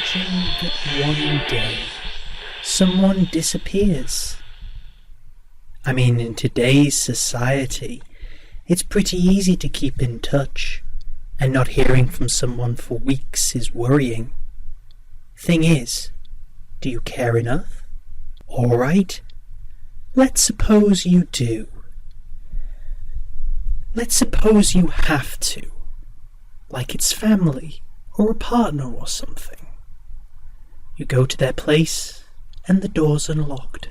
Imagine that one day someone disappears. I mean, in today's society, it's pretty easy to keep in touch, and not hearing from someone for weeks is worrying. Thing is, do you care enough? Alright, let's suppose you do. Let's suppose you have to, like it's family or a partner or something. You go to their place and the door's unlocked.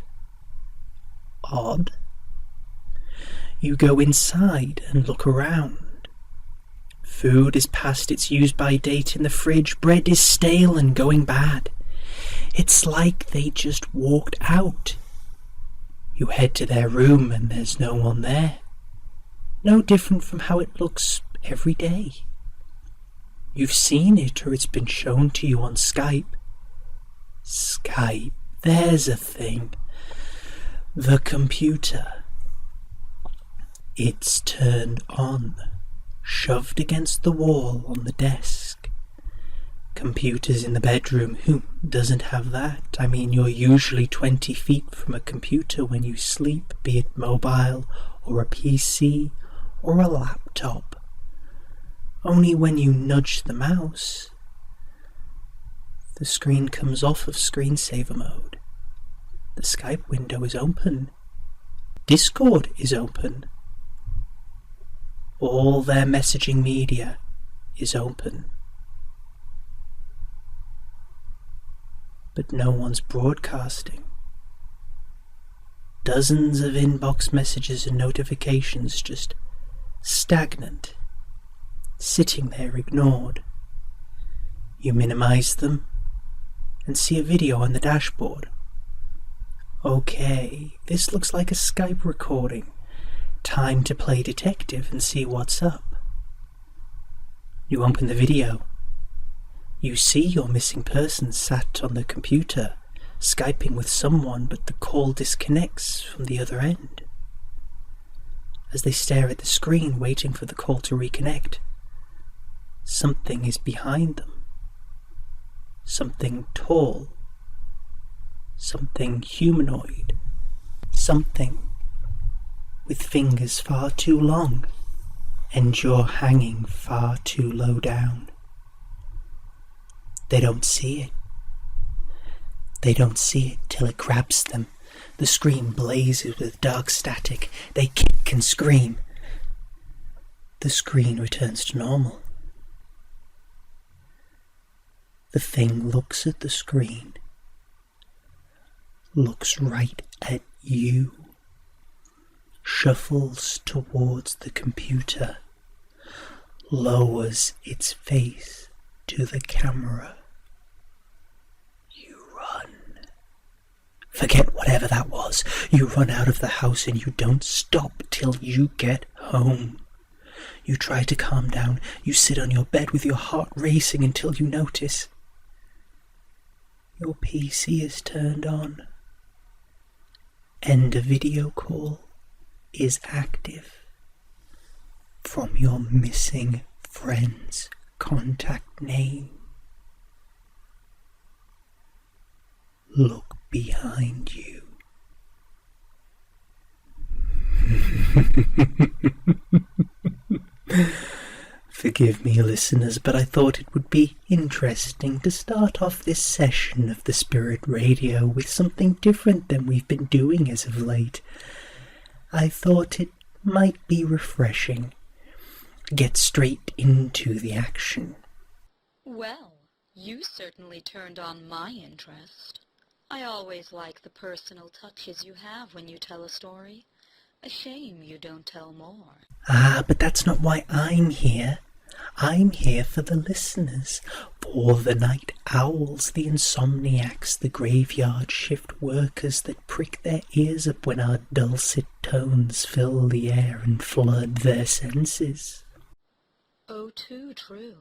Odd. You go inside and look around. Food is past its use-by date in the fridge, bread is stale and going bad. It's like they just walked out. You head to their room and there's no one there. No different from how it looks every day. You've seen it or it's been shown to you on Skype. Skype, there's a thing. The computer. It's turned on, shoved against the wall on the desk. Computers in the bedroom, who doesn't have that? I mean, you're usually 20 feet from a computer when you sleep, be it mobile or a PC or a laptop. Only when you nudge the mouse, the screen comes off of screensaver mode. The Skype window is open. Discord is open. All their messaging media is open. But no one's broadcasting. Dozens of inbox messages and notifications just stagnant, sitting there ignored. You minimize them and see a video on the dashboard. Okay, this looks like a Skype recording. Time to play detective and see what's up. You open the video. You see your missing person sat on the computer, Skyping with someone, but the call disconnects from the other end. As they stare at the screen waiting for the call to reconnect, something is behind them. Something tall. Something humanoid. Something with fingers far too long and jaw hanging far too low down. They don't see it. They don't see it till it grabs them. The screen blazes with dark static. They kick and scream. The screen returns to normal. The thing looks at the screen, looks right at you, shuffles towards the computer, lowers its face to the camera. You run. Forget whatever that was. You run out of the house and you don't stop till you get home. You try to calm down. You sit on your bed with your heart racing until you notice your PC is turned on, and a video call is active from your missing friend's contact name. Look behind you. Forgive me, listeners, but I thought it would be interesting to start off this session of the Spirit Radio with something different than we've been doing as of late. I thought it might be refreshing. Get straight into the action. Well, you certainly turned on my interest. I always like the personal touches you have when you tell a story. A shame you don't tell more. Ah, but that's not why I'm here. I'm here for the listeners, for the night owls, the insomniacs, the graveyard shift workers that prick their ears up when our dulcet tones fill the air and flood their senses. Oh, too true.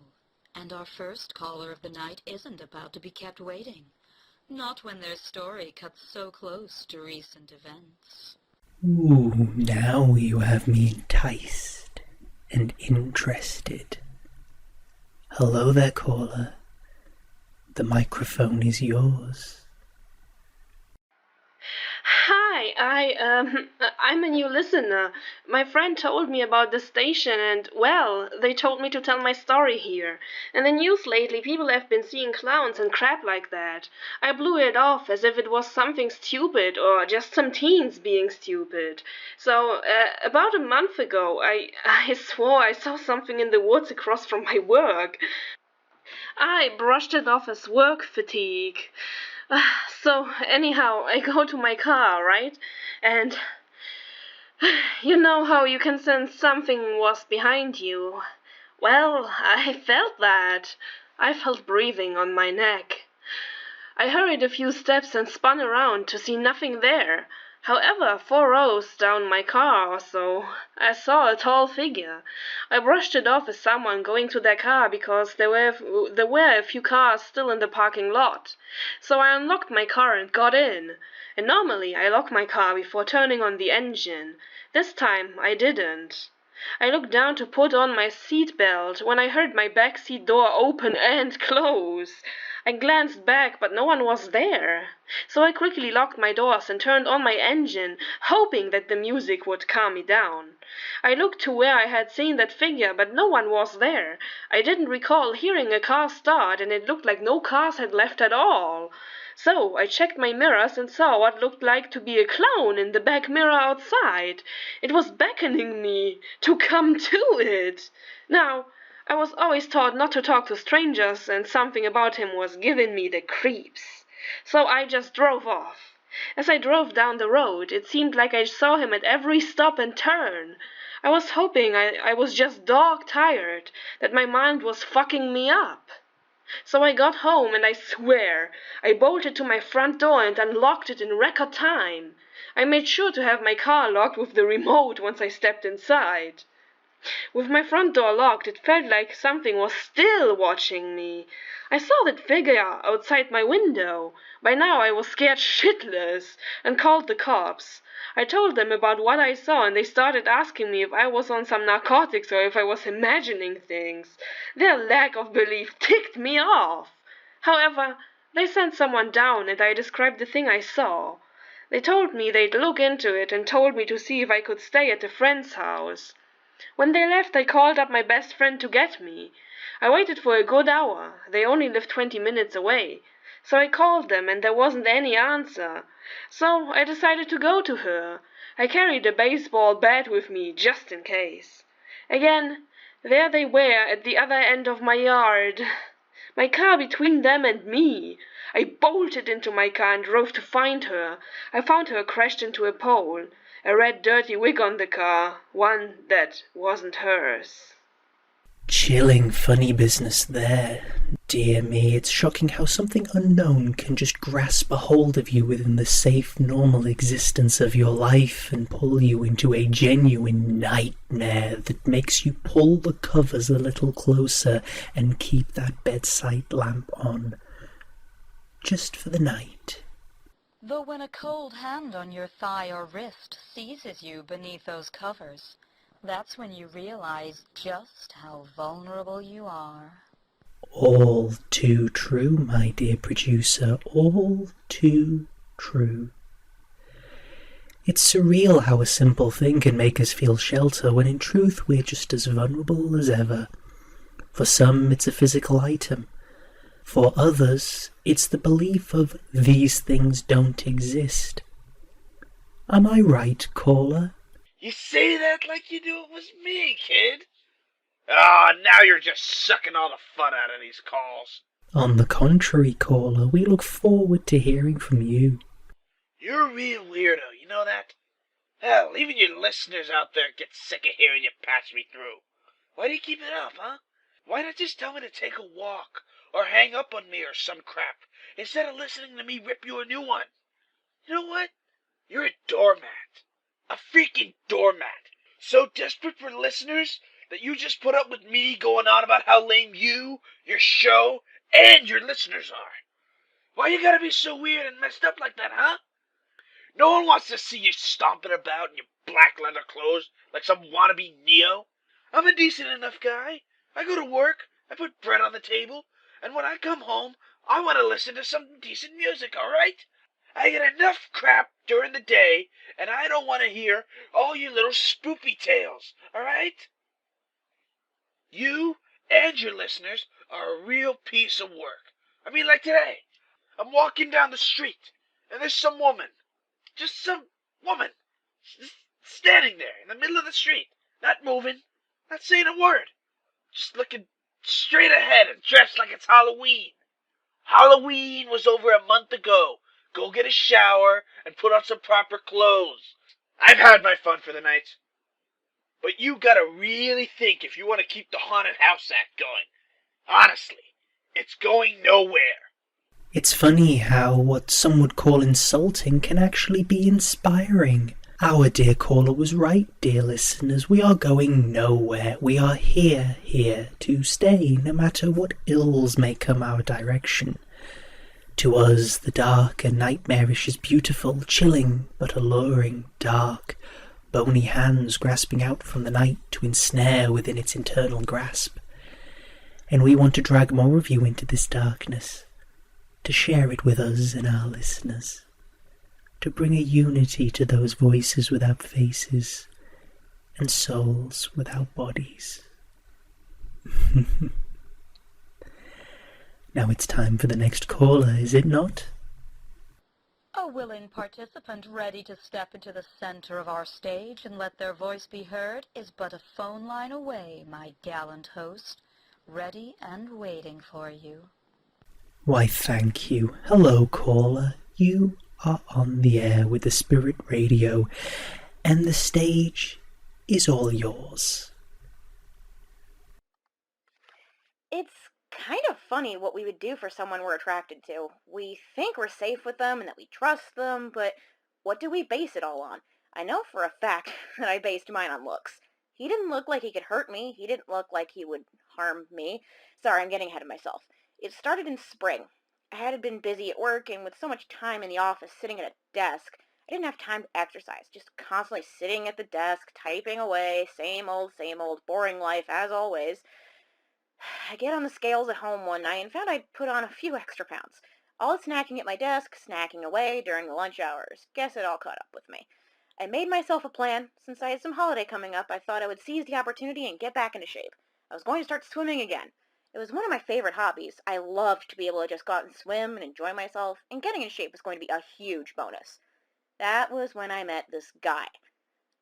And our first caller of the night isn't about to be kept waiting. Not when their story cuts so close to recent events. Ooh, now you have me enticed and interested. Hello there, caller. The microphone is yours. Hi, I'm a new listener. My friend told me about the station and, well, they told me to tell my story here. In the news lately, people have been seeing clowns and crap like that. I blew it off as if it was something stupid or just some teens being stupid. So, about a month ago, I swore I saw something in the woods across from my work. I brushed it off as work fatigue. So, anyhow, I go to my car, right? And you know how you can sense something was behind you? Well, I felt that. I felt breathing on my neck. I hurried a few steps and spun around to see nothing there. However, 4 rows down my car or so, I saw a tall figure. I brushed it off as someone going to their car because there were a few cars still in the parking lot. So I unlocked my car and got in. And normally I lock my car before turning on the engine. This time I didn't. I looked down to put on my seat belt when I heard my back seat door open and close. I glanced back, but no one was there. So I quickly locked my doors and turned on my engine, hoping that the music would calm me down. I looked to where I had seen that figure, but no one was there. I didn't recall hearing a car start, and it looked like no cars had left at all. So I checked my mirrors and saw what looked like to be a clown in the back mirror outside. It was beckoning me to come to it. Now, I was always taught not to talk to strangers, and something about him was giving me the creeps. So I just drove off. As I drove down the road, it seemed like I saw him at every stop and turn. I was hoping I was just dog tired, that my mind was fucking me up. So I got home, and I swear, I bolted to my front door and unlocked it in record time. I made sure to have my car locked with the remote once I stepped inside. With my front door locked, it felt like something was still watching me. I saw that figure outside my window. By now I was scared shitless and called the cops. I told them about what I saw, and they started asking me if I was on some narcotics or if I was imagining things. Their lack of belief ticked me off. However, they sent someone down, and I described the thing I saw. They told me they'd look into it and told me to see if I could stay at a friend's house. When they left, I called up my best friend to get me. I waited for a good hour. They only lived 20 minutes away. So I called them, and there wasn't any answer. So I decided to go to her. I carried a baseball bat with me, just in case. Again, there they were at the other end of my yard. My car between them and me. I bolted into my car and drove to find her. I found her crashed into a pole. A red dirty wig on the car, one that wasn't hers. Chilling funny business there. Dear me, it's shocking how something unknown can just grasp a hold of you within the safe, normal existence of your life and pull you into a genuine nightmare that makes you pull the covers a little closer and keep that bedside lamp on. Just for the night. Though when a cold hand on your thigh or wrist seizes you beneath those covers, that's when you realize just how vulnerable you are. All too true, my dear producer, all too true. It's surreal how a simple thing can make us feel shelter when in truth we're just as vulnerable as ever. For some, it's a physical item. For others, it's the belief of these things don't exist. Am I right, caller? You say that like you knew it was me, kid. Ah, now you're just sucking all the fun out of these calls. On the contrary, caller, we look forward to hearing from you. You're a real weirdo, you know that? Hell, even your listeners out there get sick of hearing you patch me through. Why do you keep it up, huh? Why not just tell me to take a walk, or hang up on me or some crap, instead of listening to me rip you a new one? You know what? You're a doormat. A freaking doormat. So desperate for listeners that you just put up with me going on about how lame you, your show, and your listeners are. Why you gotta be so weird and messed up like that, huh? No one wants to see you stomping about in your black leather clothes like some wannabe Neo. I'm a decent enough guy. I go to work, I put bread on the table, and when I come home, I want to listen to some decent music, all right? I get enough crap during the day, and I don't want to hear all you little spoopy tales, all right? You and your listeners are a real piece of work. I mean, like today, I'm walking down the street, and there's some woman, just some woman, standing there in the middle of the street, not moving, not saying a word, just looking straight ahead and dressed like it's Halloween. Halloween was over a month ago. Go get a shower and put on some proper clothes. I've had my fun for the night. But you gotta really think if you want to keep the haunted house act going. Honestly, it's going nowhere. It's funny how what some would call insulting can actually be inspiring. Our dear caller was right, dear listeners. We are going nowhere. We are here to stay, no matter what ills may come our direction. To us, the dark and nightmarish is beautiful, chilling, but alluring, dark, bony hands grasping out from the night to ensnare within its internal grasp. And we want to drag more of you into this darkness, to share it with us and our listeners, to bring a unity to those voices without faces and souls without bodies. Now it's time for the next caller, is it not? A willing participant ready to step into the center of our stage and let their voice be heard is but a phone line away, my gallant host, ready and waiting for you. Why, thank you. Hello, caller. You are on the air with the Spirit Radio, and the stage is all yours. It's kind of funny what we would do for someone we're attracted to. We think we're safe with them and that we trust them, but what do we base it all on? I know for a fact that I based mine on looks. He didn't look like he could hurt me. He didn't look like he would harm me. Sorry, I'm getting ahead of myself. It started in spring. I had been busy at work, and with so much time in the office sitting at a desk, I didn't have time to exercise, just constantly sitting at the desk, typing away, same old, boring life as always. I get on the scales at home one night and found I'd put on a few extra pounds. All snacking at my desk, snacking away during the lunch hours. Guess it all caught up with me. I made myself a plan. Since I had some holiday coming up, I thought I would seize the opportunity and get back into shape. I was going to start swimming again. It was one of my favorite hobbies. I loved to be able to just go out and swim and enjoy myself, and getting in shape was going to be a huge bonus. That was when I met this guy.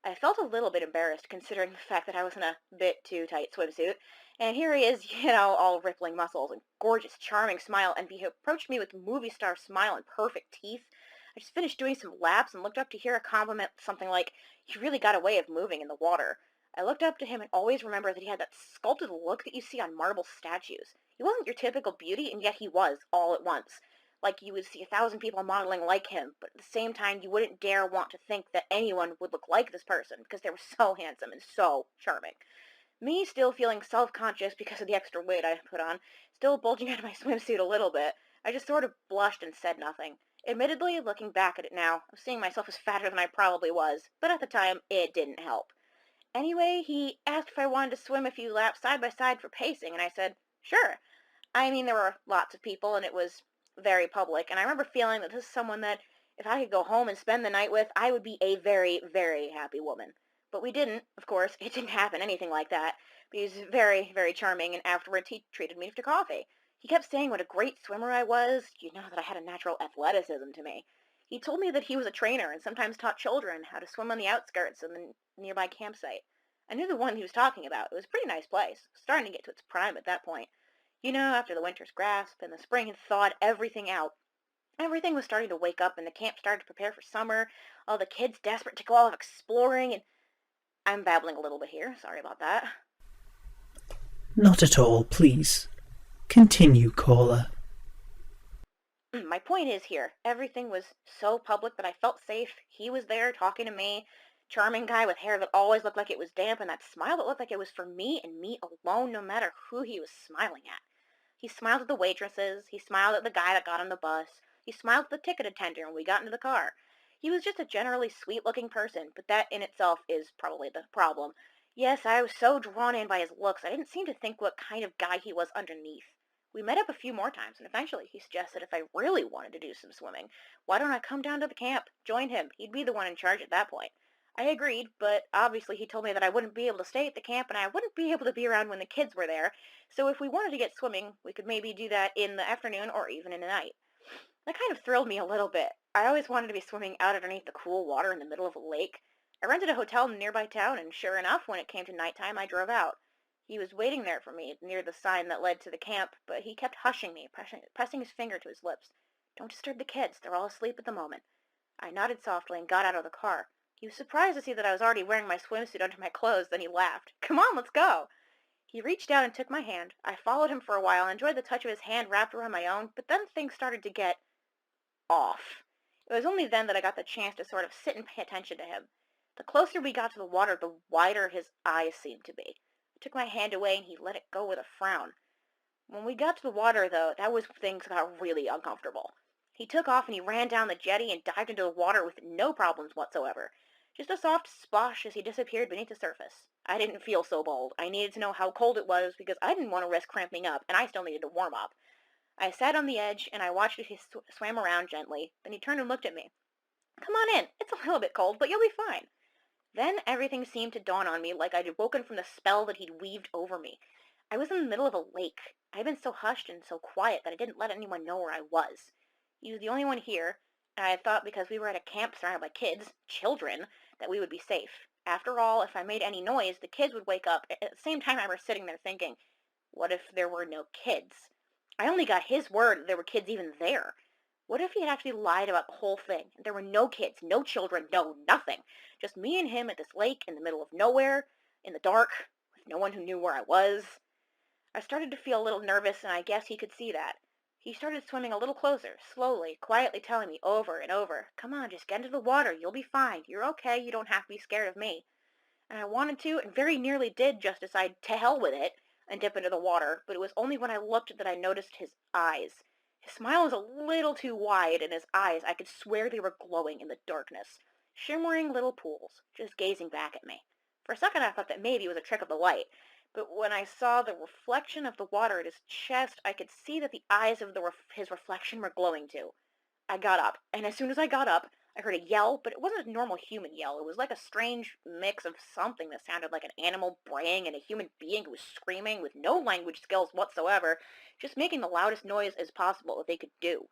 I felt a little bit embarrassed considering the fact that I was in a bit too tight swimsuit. And here he is, all rippling muscles and gorgeous, charming smile, and he approached me with movie star smile and perfect teeth. I just finished doing some laps and looked up to hear a compliment, something like, "You really got a way of moving in the water." I looked up to him and always remembered that he had that sculpted look that you see on marble statues. He wasn't your typical beauty, and yet he was, all at once. Like you would see 1,000 people modeling like him, but at the same time you wouldn't dare want to think that anyone would look like this person because they were so handsome and so charming. Me still feeling self-conscious because of the extra weight I put on, still bulging out of my swimsuit a little bit, I just sort of blushed and said nothing. Admittedly, looking back at it now, I'm seeing myself as fatter than I probably was, but at the time, it didn't help. Anyway, he asked if I wanted to swim a few laps side by side for pacing, and I said, sure. I mean, there were lots of people, and it was very public, and I remember feeling that this is someone that, if I could go home and spend the night with, I would be a very, very happy woman. But we didn't, of course. It didn't happen, anything like that. But he was very, very charming, and afterwards he treated me to coffee. He kept saying what a great swimmer I was, that I had a natural athleticism to me. He told me that he was a trainer and sometimes taught children how to swim on the outskirts of the nearby campsite. I knew the one he was talking about. It was a pretty nice place, starting to get to its prime at that point. After the winter's grasp and the spring had thawed everything out, everything was starting to wake up and the camp started to prepare for summer, all the kids desperate to go off exploring, and I'm babbling a little bit here, sorry about that. Not at all, please. Continue, caller. My point is here, everything was so public that I felt safe. He was there talking to me, charming guy with hair that always looked like it was damp, and that smile that looked like it was for me and me alone, no matter who he was smiling at. He smiled at the waitresses, he smiled at the guy that got on the bus, he smiled at the ticket attendant when we got into the car. He was just a generally sweet-looking person, but that in itself is probably the problem. Yes, I was so drawn in by his looks, I didn't seem to think what kind of guy he was underneath. We met up a few more times, and eventually he suggested if I really wanted to do some swimming, why don't I come down to the camp, join him? He'd be the one in charge at that point. I agreed, but obviously he told me that I wouldn't be able to stay at the camp and I wouldn't be able to be around when the kids were there, so if we wanted to get swimming, we could maybe do that in the afternoon or even in the night. That kind of thrilled me a little bit. I always wanted to be swimming out underneath the cool water in the middle of a lake. I rented a hotel in a nearby town, and sure enough, when it came to nighttime, I drove out. He was waiting there for me near the sign that led to the camp, but he kept hushing me, pressing his finger to his lips. Don't disturb the kids. They're all asleep at the moment. I nodded softly and got out of the car. He was surprised to see that I was already wearing my swimsuit under my clothes, then he laughed. Come on, let's go. He reached out and took my hand. I followed him for a while and enjoyed the touch of his hand wrapped around my own, but then things started to get off. It was only then that I got the chance to sort of sit and pay attention to him. The closer we got to the water, the wider his eyes seemed to be. I took my hand away and he let it go with a frown. When we got to the water, though, that was when things got really uncomfortable. He took off and he ran down the jetty and dived into the water with no problems whatsoever. Just a soft splash as he disappeared beneath the surface. I didn't feel so bold. I needed to know how cold it was because I didn't want to risk cramping up, and I still needed to warm up. I sat on the edge and I watched as he swam around gently. Then he turned and looked at me. Come on in. It's a little bit cold, but you'll be fine. Then everything seemed to dawn on me like I'd woken from the spell that he'd weaved over me. I was in the middle of a lake. I'd been so hushed and so quiet that I didn't let anyone know where I was. He was the only one here, and I had thought because we were at a camp surrounded by kids, children, that we would be safe. After all, if I made any noise, the kids would wake up. At the same time, I was sitting there thinking, what if there were no kids? I only got his word that there were kids even there. What if he had actually lied about the whole thing? There were no kids, no children, no nothing. Just me and him at this lake in the middle of nowhere, in the dark, with no one who knew where I was. I started to feel a little nervous, and I guess he could see that. He started swimming a little closer, slowly, quietly telling me over and over, come on, just get into the water, you'll be fine, you're okay, you don't have to be scared of me. And I wanted to, and very nearly did just decide to hell with it, and dip into the water, but it was only when I looked that I noticed his eyes. His smile was a little too wide, and his eyes, I could swear they were glowing in the darkness, shimmering little pools, just gazing back at me. For a second I thought that maybe it was a trick of the light, but when I saw the reflection of the water at his chest, I could see that the eyes of his reflection were glowing too. I got up, and as soon as I got up, I heard a yell, but it wasn't a normal human yell. It was like a strange mix of something that sounded like an animal braying and a human being who was screaming with no language skills whatsoever, just making the loudest noise as possible that they could do.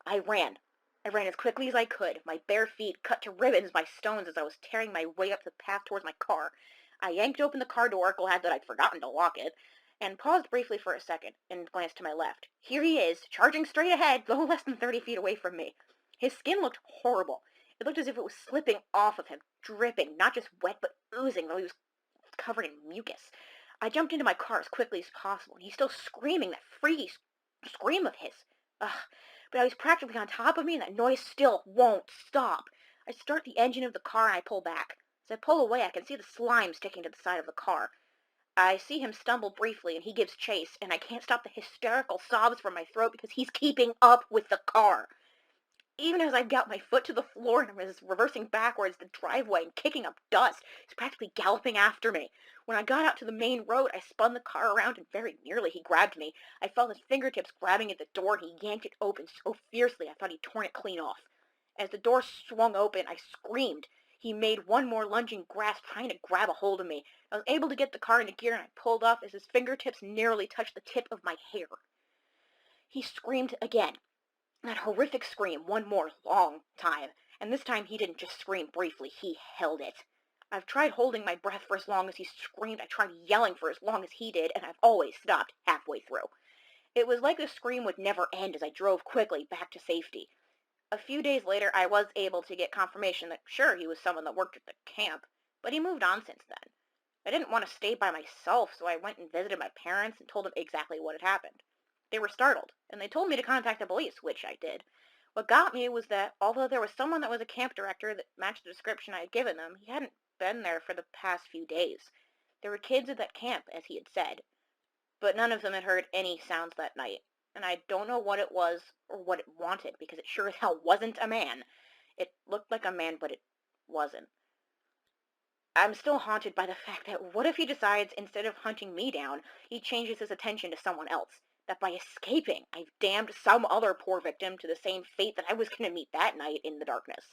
I ran. I ran as quickly as I could, my bare feet cut to ribbons by stones as I was tearing my way up the path towards my car. I yanked open the car door, glad that I'd forgotten to lock it, and paused briefly for a second and glanced to my left. Here he is, charging straight ahead, no less than 30 feet away from me. His skin looked horrible. It looked as if it was slipping off of him, dripping, not just wet, but oozing, though he was covered in mucus. I jumped into my car as quickly as possible, and he's still screaming that freaky scream of his. Ugh, but I was practically on top of me, and that noise still won't stop. I start the engine of the car, and I pull back. As I pull away, I can see the slime sticking to the side of the car. I see him stumble briefly, and he gives chase, and I can't stop the hysterical sobs from my throat because he's keeping up with the car. Even as I got my foot to the floor and was reversing backwards the driveway and kicking up dust, he's practically galloping after me. When I got out to the main road, I spun the car around and very nearly he grabbed me. I felt his fingertips grabbing at the door and he yanked it open so fiercely I thought he'd torn it clean off. As the door swung open, I screamed. He made one more lunging grasp, trying to grab a hold of me. I was able to get the car into gear and I pulled off as his fingertips nearly touched the tip of my hair. He screamed again. That horrific scream one more long time, and this time he didn't just scream briefly, he held it. I've tried holding my breath for as long as he screamed, I tried yelling for as long as he did, and I've always stopped halfway through. It was like the scream would never end as I drove quickly back to safety. A few days later, I was able to get confirmation that sure, he was someone that worked at the camp, but he moved on since then. I didn't want to stay by myself, so I went and visited my parents and told them exactly what had happened. They were startled, and they told me to contact the police, which I did. What got me was that, although there was someone that was a camp director that matched the description I had given them, he hadn't been there for the past few days. There were kids at that camp, as he had said, but none of them had heard any sounds that night, and I don't know what it was or what it wanted, because it sure as hell wasn't a man. It looked like a man, but it wasn't. I'm still haunted by the fact that what if he decides, instead of hunting me down, he changes his attention to someone else? that by escaping I've damned some other poor victim to the same fate that I was going to meet that night in the darkness.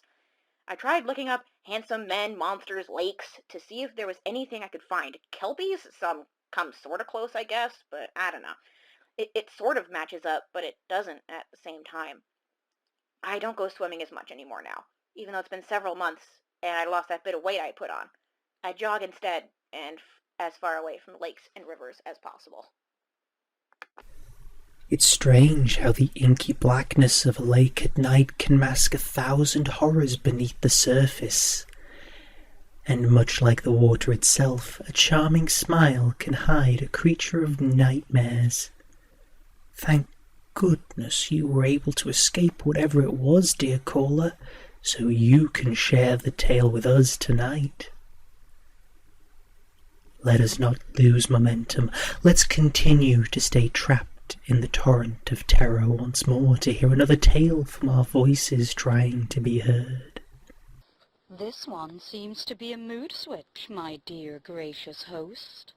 I tried looking up handsome men, monsters, lakes, to see if there was anything I could find. Kelpies? Some come sort of close, I guess, but I don't know. It sort of matches up, but it doesn't at the same time. I don't go swimming as much anymore now, even though it's been several months and I lost that bit of weight I put on. I jog instead, and as far away from lakes and rivers as possible. It's strange how the inky blackness of a lake at night can mask 1,000 horrors beneath the surface. And much like the water itself, a charming smile can hide a creature of nightmares. Thank goodness you were able to escape whatever it was, dear caller, so you can share the tale with us tonight. Let us not lose momentum. Let's continue to stay trapped in the torrent of terror once more to hear another tale from our voices trying to be heard. This one seems to be a mood switch, my dear gracious host.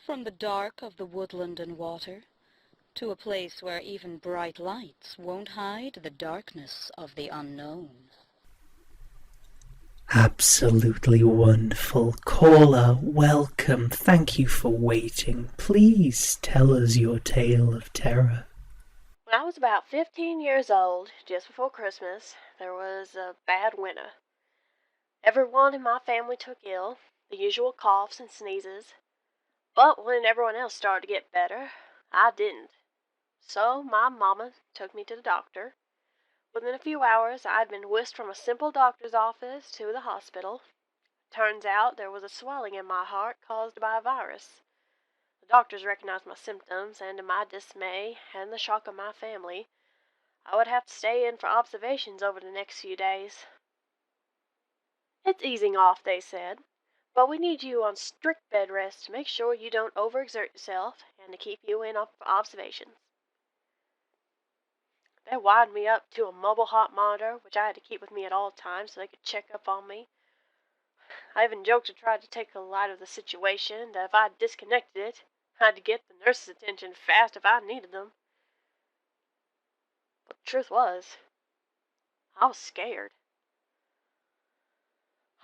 From the dark of the woodland and water, to a place where even bright lights won't hide the darkness of the unknown. Absolutely wonderful. Caller, welcome. Thank you for waiting. Please tell us your tale of terror. When I was about 15 years old, just before Christmas, there was a bad winter. Everyone in my family took ill, the usual coughs and sneezes. But when everyone else started to get better, I didn't. So my mama took me to the doctor. Within a few hours, I'd been whisked from a simple doctor's office to the hospital. Turns out there was a swelling in my heart caused by a virus. The doctors recognized my symptoms, and to my dismay and the shock of my family, I would have to stay in for observations over the next few days. It's easing off, they said, but we need you on strict bed rest to make sure you don't overexert yourself and to keep you in for observations. They wired me up to a mobile heart monitor, which I had to keep with me at all times so they could check up on me. I even joked to try to take the light of the situation, that if I disconnected it, I had to get the nurse's attention fast if I needed them. But the truth was, I was scared.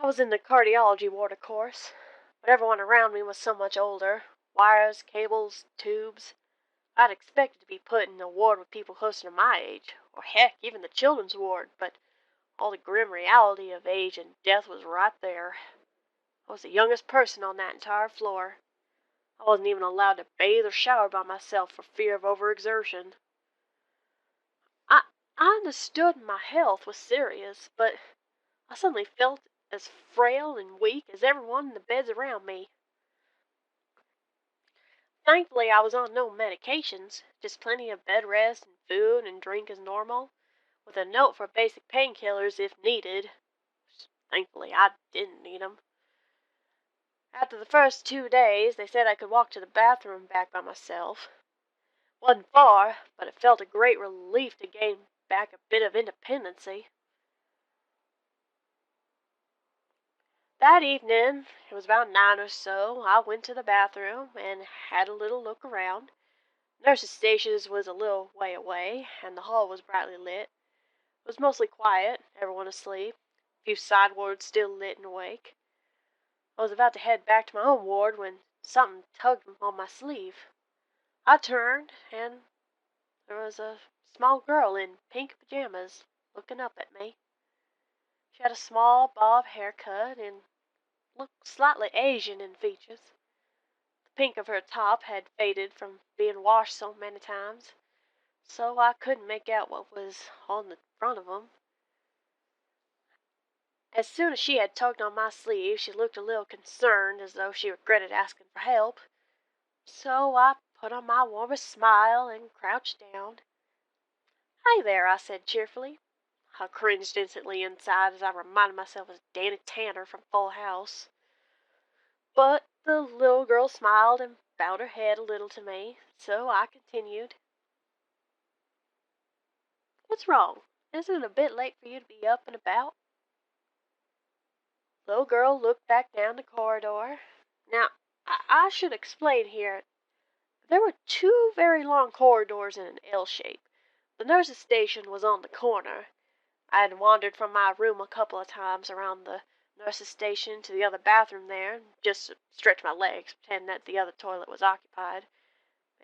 I was in the cardiology ward, of course, but everyone around me was so much older. Wires, cables, tubes. I'd expected to be put in a ward with people closer to my age, or heck, even the children's ward, but all the grim reality of age and death was right there. I was the youngest person on that entire floor. I wasn't even allowed to bathe or shower by myself for fear of overexertion. I understood my health was serious, but I suddenly felt as frail and weak as everyone in the beds around me. Thankfully, I was on no medications, just plenty of bed rest and food and drink as normal, with a note for basic painkillers if needed. Thankfully, I didn't need them. After the first 2 days, they said I could walk to the bathroom back by myself. Wasn't far, but it felt a great relief to gain back a bit of independency. That evening, it was about 9 or so, I went to the bathroom and had a little look around. Nurses' stations was a little way away, and the hall was brightly lit. It was mostly quiet, everyone asleep, a few side wards still lit and awake. I was about to head back to my own ward when something tugged on my sleeve. I turned, and there was a small girl in pink pajamas looking up at me. She had a small bob haircut and looked slightly Asian in features. The pink of her top had faded from being washed so many times, so I couldn't make out what was on the front of 'em. As soon as she had tugged on my sleeve, she looked a little concerned, as though she regretted asking for help. So I put on my warmest smile and crouched down. "Hey there," I said cheerfully. I cringed instantly inside as I reminded myself of Danny Tanner from Full House. But the little girl smiled and bowed her head a little to me, so I continued. "What's wrong? Isn't it a bit late for you to be up and about?" The little girl looked back down the corridor. Now, I should explain here. There were two very long corridors in an L shape. The nurse's station was on the corner. I had wandered from my room a couple of times around the nurse's station to the other bathroom there, just to stretch my legs, pretend that the other toilet was occupied.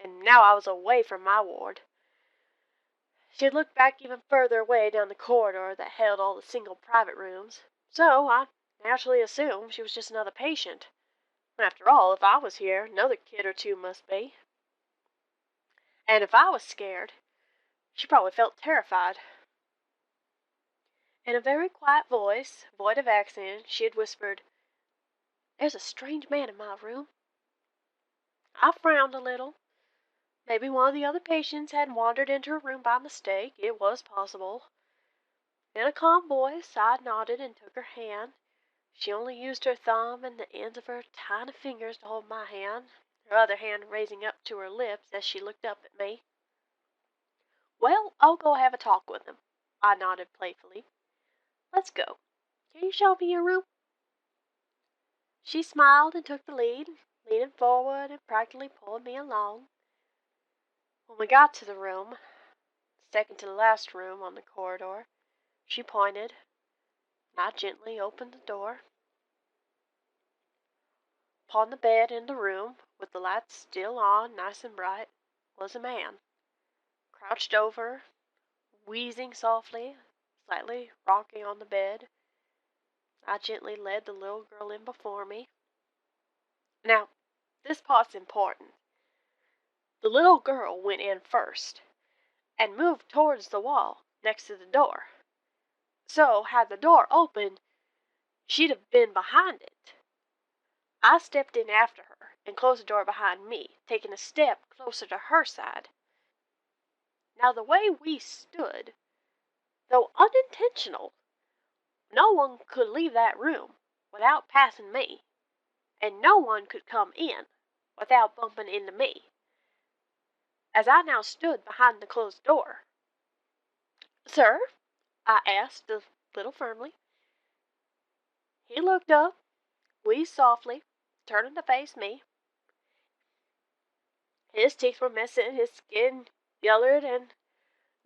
And now I was away from my ward. She had looked back even further away down the corridor that held all the single private rooms, so I naturally assumed she was just another patient. After all, if I was here, another kid or two must be. And if I was scared, she probably felt terrified. In a very quiet voice, void of accent, she had whispered, "There's a strange man in my room." I frowned a little. Maybe one of the other patients had wandered into her room by mistake. It was possible. In a calm voice, I nodded and took her hand. She only used her thumb and the ends of her tiny fingers to hold my hand, her other hand raising up to her lips as she looked up at me. "Well, I'll go have a talk with him," I nodded playfully. "Let's go. Can you show me your room?" She smiled and took the lead, leaning forward and practically pulling me along. When we got to the room, second to the last room on the corridor, she pointed, and I gently opened the door. Upon the bed in the room, with the lights still on, nice and bright, was a man, crouched over, wheezing softly, slightly rocking on the bed. I gently led the little girl in before me. Now, this part's important. The little girl went in first, and moved towards the wall next to the door. So, had the door opened, she'd have been behind it. I stepped in after her and closed the door behind me, taking a step closer to her side. Now, the way we stood, though unintentional, no one could leave that room without passing me, and no one could come in without bumping into me. As I now stood behind the closed door, "Sir?" I asked a little firmly. He looked up, wheezed softly, turning to face me. His teeth were missing, his skin yellowed and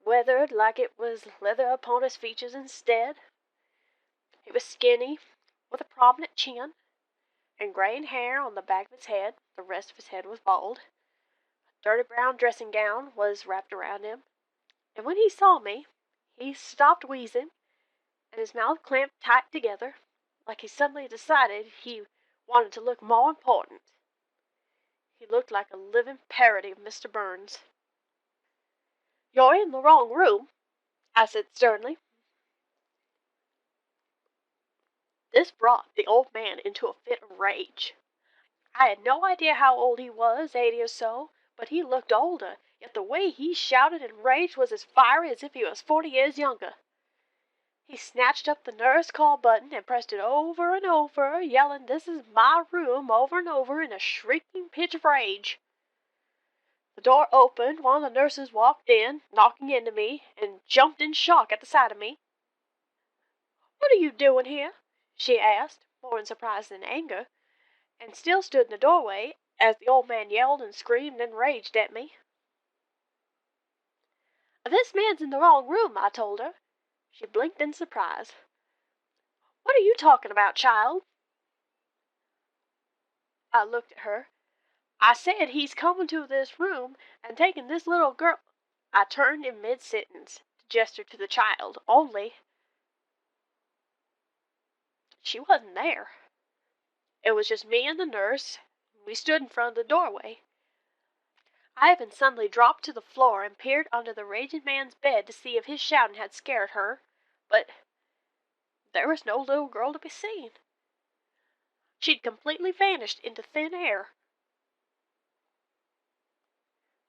weathered like it was leather upon his features instead. He was skinny, with a prominent chin, and graying hair on the back of his head. The rest of his head was bald. A dirty brown dressing gown was wrapped around him, and when he saw me, he stopped wheezing, and his mouth clamped tight together, like he suddenly decided he wanted to look more important. He looked like a living parody of Mr. Burns. "You're in the wrong room," I said sternly. This brought the old man into a fit of rage. I had no idea how old he was, 80 or so, but he looked older, yet the way he shouted and raged was as fiery as if he was 40 years younger. He snatched up the nurse call button and pressed it over and over, yelling, "This is my room," over and over in a shrieking pitch of rage. The door opened, one of the nurses walked in, knocking into me, and jumped in shock at the sight of me. "What are you doing here?" she asked, more in surprise than anger, and still stood in the doorway as the old man yelled and screamed and raged at me. "This man's in the wrong room," I told her. She blinked in surprise. "What are you talking about, child?" I looked at her. "I said he's coming to this room and taking this little girl—" I turned in mid-sentence to gesture to the child, only she wasn't there. It was just me and the nurse. We stood in front of the doorway. Ivan suddenly dropped to the floor and peered under the raging man's bed to see if his shouting had scared her, but there was no little girl to be seen. She'd completely vanished into thin air.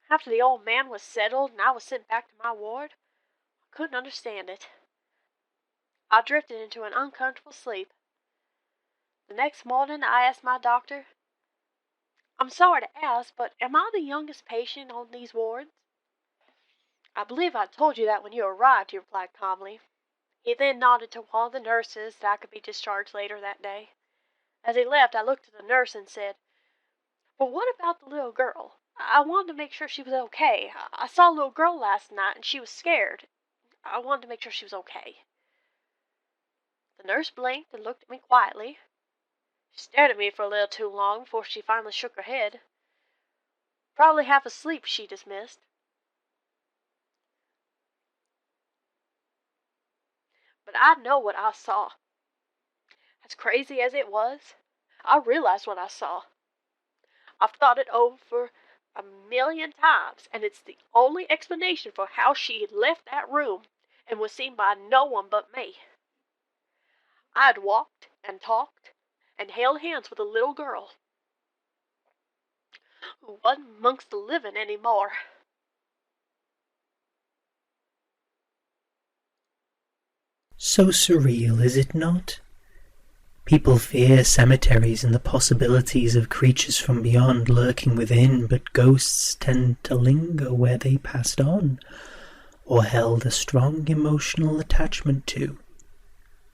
After the old man was settled and I was sent back to my ward, I couldn't understand it. I drifted into an uncomfortable sleep. The next morning I asked my doctor, "I'm sorry to ask, but am I the youngest patient on these wards?" "I believe I told you that when you arrived," he replied calmly. He then nodded to one of the nurses that I could be discharged later that day. As he left, I looked at the nurse and said, "But what about the little girl? I wanted to make sure she was okay. I saw a little girl last night and she was scared. I wanted to make sure she was okay. The nurse blinked and looked at me quietly. She stared at me for a little too long before she finally shook her head. Probably half asleep, she dismissed. But I know what I saw. As crazy as it was, I realized what I saw. I've thought it over 1,000,000 times, and it's the only explanation for how she had left that room and was seen by no one but me. I had walked and talked and held hands with a little girl who wasn't amongst the living anymore. So surreal, is it not? People fear cemeteries and the possibilities of creatures from beyond lurking within, but ghosts tend to linger where they passed on, or held a strong emotional attachment to.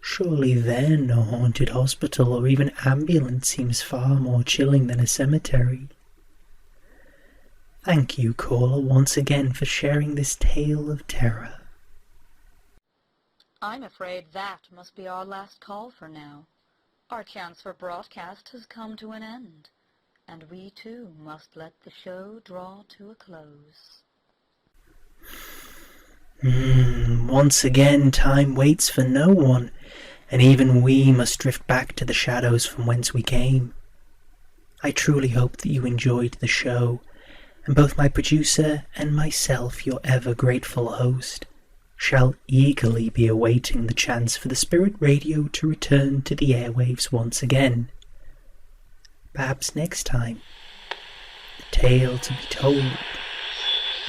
Surely then a haunted hospital or even ambulance seems far more chilling than a cemetery. Thank you, caller, once again for sharing this tale of terror. I'm afraid that must be our last call for now. Our chance for broadcast has come to an end, and we too must let the show draw to a close. Once again, time waits for no one, and even we must drift back to the shadows from whence we came. I truly hope that you enjoyed the show, and both my producer and myself, your ever grateful host, shall eagerly be awaiting the chance for the Spirit Radio to return to the airwaves once again. Perhaps next time, the tale to be told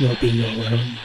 will be your own.